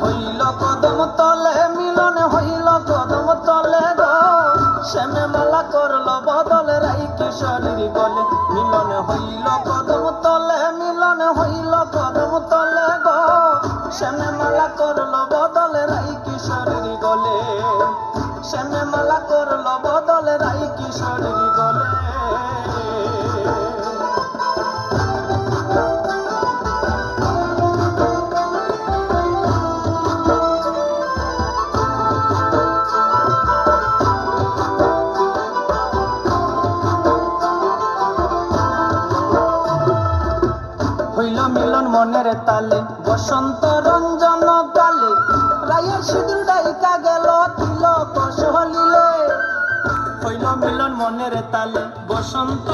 হইল কদম তলে মিলন হইল কদম তলে গো শ্যামে মালা করল বদল রাই কিশোরীর গলে মিলন হইল কদম তলে মিলন হইল কদম তলে গো শ্যামে মালা করল বদল রাই কিশোরীর গলে শ্যামে মালা করল বদল রাই কিশোরীর গলে হইল মিলন মনের তালে বসন্ত রঞ্জন কালে রায়ের সিঁদুর ডাইকা গেল তিলক সহলিলে হইল মিলন মনের তালে বসন্ত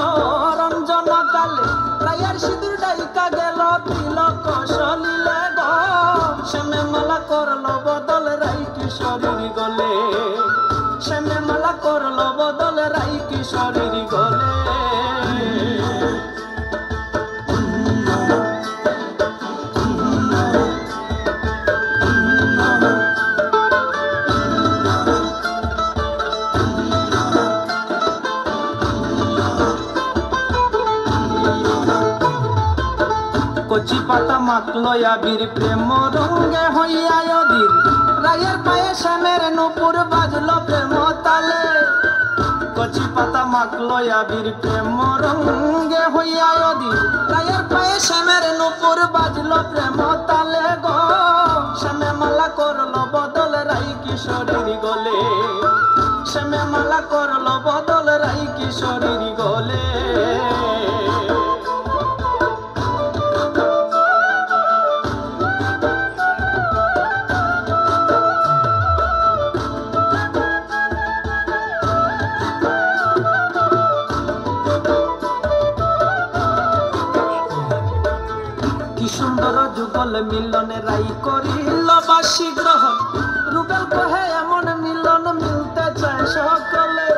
রঞ্জন কালে রায়ের সিঁদুর ডাইকা গেল তিলক সহলিলে গো শ্যামে মালা করল বদল রাই কিশোরীর গলে শ্যামে মালা করল বদল রাই কিশোরীর গলে কচি পাতা মাখলো আবির প্রেম রঙ্গে হইয়া অধীর রায়ের পায়ে শ্যামের নূপুর বাজলো প্রেম তালে কচি পাতা মাখলো আবির প্রেম রঙ্গে হইয়া অধীর রায়ের পায়ে শ্যামের নূপুর বাজলো প্রেম তালে গো শ্যামে মালা করল বদল রাই কিশোরীর গলে শ্যামে মালা করল বদল রাই কিশোরীর গলে কি সুন্দর যুগল মিলনে রাই করিল বাসি গ্রহণ রুবেল কহে এমন মিলন মিলতে চায় সকলে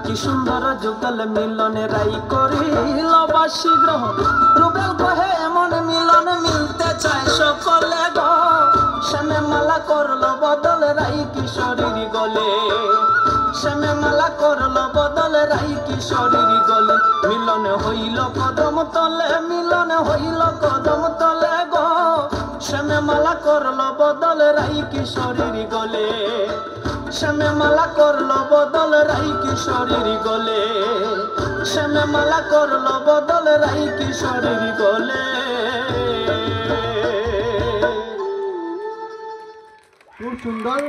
কি সুন্দর যুগল মিলনে রাই করিল বাসি গ্রহণ রুবেল কহে এমন মিলন মিলতে চায় সকলে গো শ্যামে মালা করল বদল রাই কিশোরীর গলে শ্যামে মালা করল বদল রাই কিশোরীর গলে মিলন হইল কদম তলে মিলন হইল কদম তলে গো শ্যামে মালা করল বদল রাই কিশোরীর গলে শ্যামে মালা করল বদল রাই কিশোরীর গলে শ্যামে মালা করল বদল রাই কিশোরীর গলে খুব সুন্দর